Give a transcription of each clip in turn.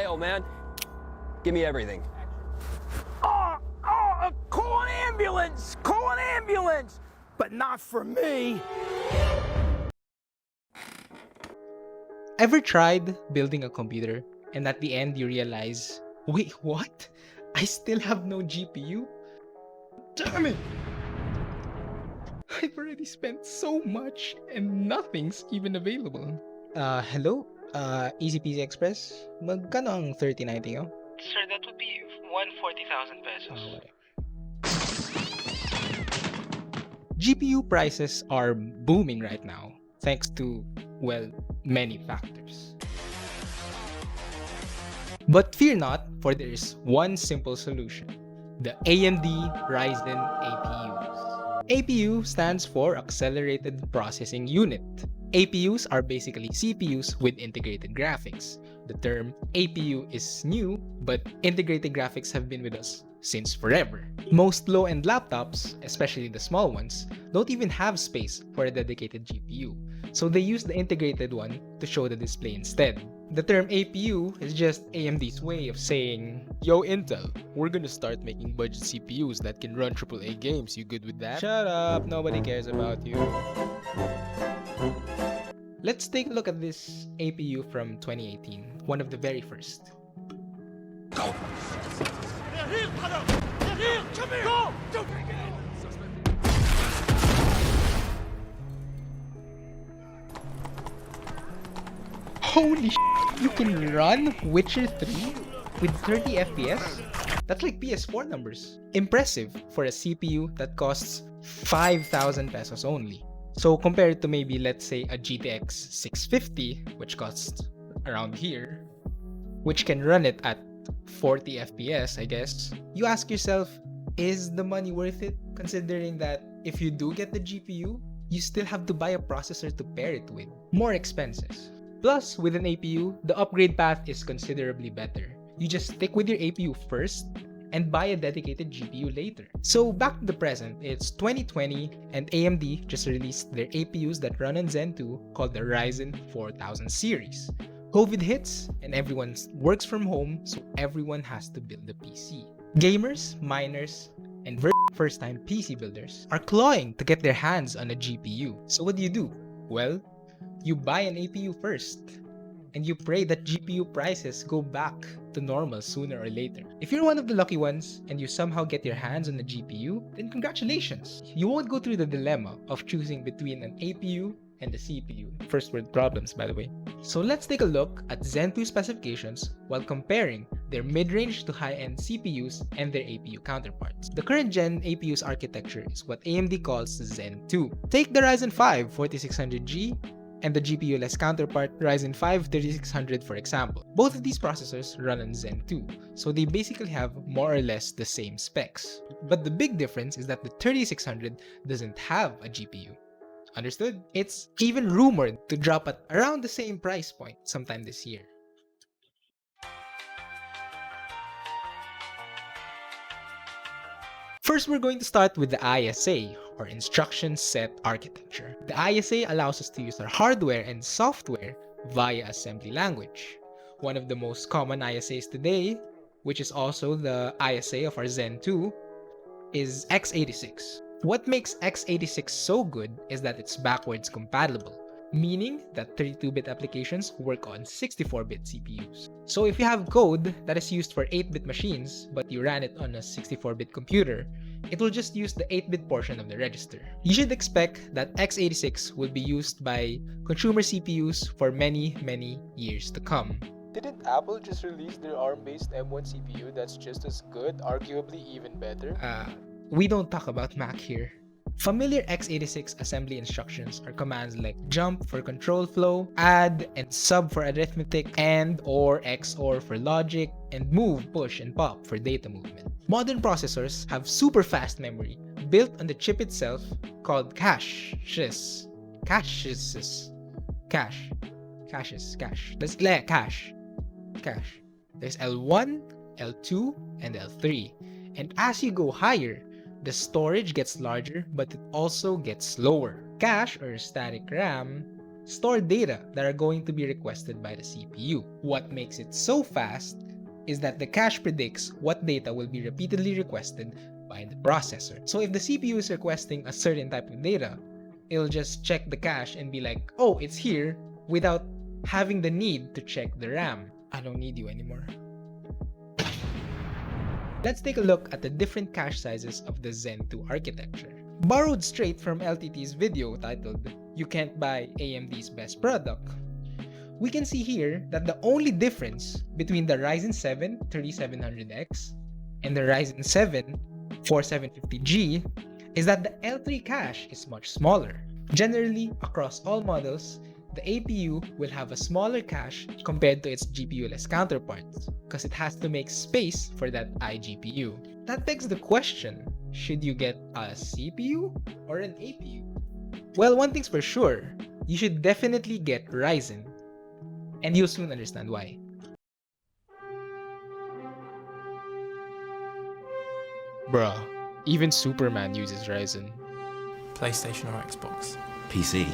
jail, man. Give me everything. Call an ambulance! Call an ambulance! But not for me. Ever tried building a computer and at the end you realize, wait, what? I still have no GPU? Damn it! I've already spent so much and nothing's even available. Hello? Easy Peasy Express? Magkano ang 3090 nyo? Sir, that would be 140,000 pesos. Whatever. GPU prices are booming right now, thanks to, well, many factors. But fear not, for there is one simple solution: the AMD Ryzen APUs. APU stands for Accelerated Processing Unit. APUs are basically CPUs with integrated graphics. The term APU is new, but integrated graphics have been with us since forever. Most low-end laptops, especially the small ones, don't even have space for a dedicated GPU, so they use the integrated one to show the display instead. The term APU is just AMD's way of saying, "Yo Intel, we're gonna start making budget CPUs that can run AAA games, you good with that?" Shut up, nobody cares about you. Let's take a look at this APU from 2018, one of the very first. Holy shit, you can run Witcher 3 with 30 FPS? That's like PS4 numbers. Impressive for a CPU that costs 5,000 pesos only. So compared to maybe, let's say, a GTX 650, which costs around here, which can run it at 40 FPS, I guess, you ask yourself, is the money worth it? Considering that if you do get the GPU, you still have to buy a processor to pair it with. More expenses. Plus, with an APU, the upgrade path is considerably better. You just stick with your APU first and buy a dedicated GPU later. So back to the present, it's 2020 and AMD just released their APUs that run on Zen 2 called the Ryzen 4000 series. COVID hits and everyone works from home, so everyone has to build a PC. Gamers, miners, and first-time PC builders are clawing to get their hands on a GPU. So what do? Well, you buy an APU first, and you pray that GPU prices go back to normal sooner or later. If you're one of the lucky ones and you somehow get your hands on a GPU, then congratulations! You won't go through the dilemma of choosing between an APU and a CPU. First world problems, by the way. So let's take a look at Zen 2 specifications while comparing their mid-range to high-end CPUs and their APU counterparts. The current gen APU's architecture is what AMD calls Zen 2. Take the Ryzen 5 4600G and the GPU-less counterpart Ryzen 5 3600 for example. Both of these processors run on Zen 2, so they basically have more or less the same specs. But the big difference is that the 3600 doesn't have a GPU. Understood? It's even rumored to drop at around the same price point sometime this year. First, we're going to start with the ISA, or Instruction Set Architecture. The ISA allows us to use our hardware and software via assembly language. One of the most common ISAs today, which is also the ISA of our Zen 2, is x86. What makes x86 so good is that it's backwards compatible, meaning that 32-bit applications work on 64-bit CPUs. So if you have code that is used for 8-bit machines, but you ran it on a 64-bit computer, it will just use the 8-bit portion of the register. You should expect that x86 will be used by consumer CPUs for many years to come. Didn't Apple just release their ARM-based M1 CPU that's just as good, arguably even better? We don't talk about Mac here. Familiar x86 assembly instructions are commands like jump for control flow, add and sub for arithmetic, and or XOR for logic, and move, push, and pop for data movement. Modern processors have super fast memory built on the chip itself called caches. Caches. There's L1, L2, and L3. And as you go higher, the storage gets larger, but it also gets slower. Cache, or static RAM, store data that are going to be requested by the CPU. What makes it so fast is that the cache predicts what data will be repeatedly requested by the processor. So if the CPU is requesting a certain type of data, it'll just check the cache and be like, oh, it's here, without having the need to check the RAM. I don't need you anymore. Let's take a look at the different cache sizes of the Zen 2 architecture. Borrowed straight from LTT's video titled, "You Can't Buy AMD's Best Product," we can see here that the only difference between the Ryzen 7 3700X and the Ryzen 7 4750G is that the L3 cache is much smaller. Generally, across all models, the APU will have a smaller cache compared to its GPU-less counterparts because it has to make space for that iGPU. That begs the question, should you get a CPU or an APU? Well, one thing's for sure, you should definitely get Ryzen, and you'll soon understand why. Bruh, even Superman uses Ryzen. PlayStation or Xbox? PC.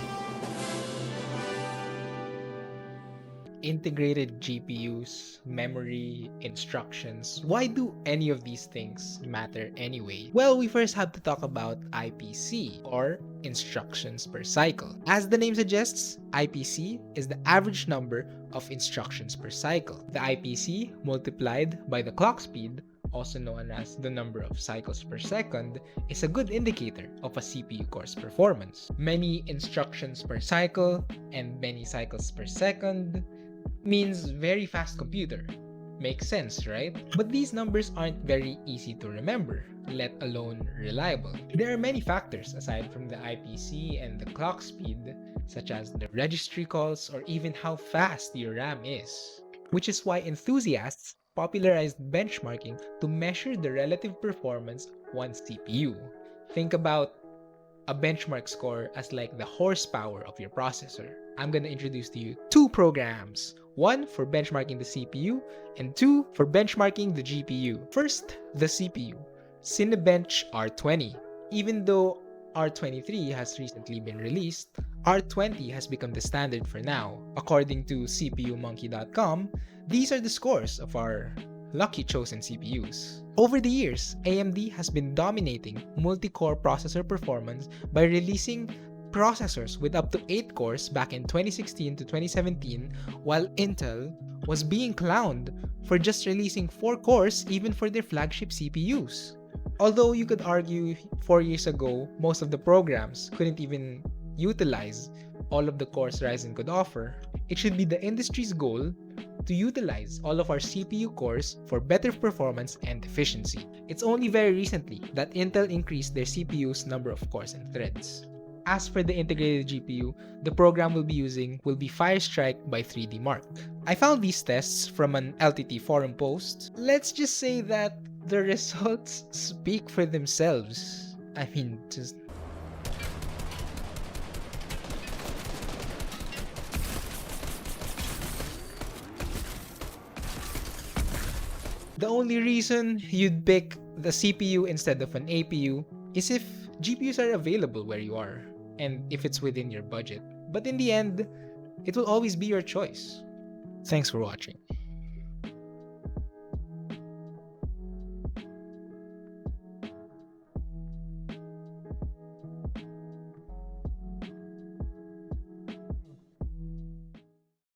Integrated GPUs, memory, instructions. Why do any of these things matter anyway? Well, we first have to talk about IPC, or instructions per cycle. As the name suggests, IPC is the average number of instructions per cycle. The IPC multiplied by the clock speed, also known as the number of cycles per second, is a good indicator of a CPU core's performance. Many instructions per cycle and many cycles per second means very fast computer. Makes sense, right? But these numbers aren't very easy to remember, let alone reliable. There are many factors aside from the IPC and the clock speed, such as the registry calls or even how fast your RAM is. Which is why enthusiasts popularized benchmarking to measure the relative performance of one CPU. Think about a benchmark score as like the horsepower of your processor. I'm gonna introduce to you two programs. One for benchmarking the CPU, and two for benchmarking the GPU. First, the CPU, Cinebench R20. Even though R23 has recently been released, R20 has become the standard for now. According to CPUmonkey.com, these are the scores of our lucky chosen CPUs. Over the years, AMD has been dominating multi-core processor performance by releasing processors with up to 8 cores back in 2016 to 2017, while Intel was being clowned for just releasing 4 cores even for their flagship CPUs. Although you could argue 4 years ago, most of the programs couldn't even utilize all of the cores Ryzen could offer, it should be the industry's goal to utilize all of our CPU cores for better performance and efficiency. It's only very recently that Intel increased their CPU's number of cores and threads. As for the integrated GPU, the program we'll be using will be Firestrike by 3D Mark. I found these tests from an LTT forum post. Let's just say that the results speak for themselves. I mean, just... The only reason you'd pick the CPU instead of an APU is if GPUs are available where you are, and if it's within your budget. But in the end, it will always be your choice. Thanks for watching.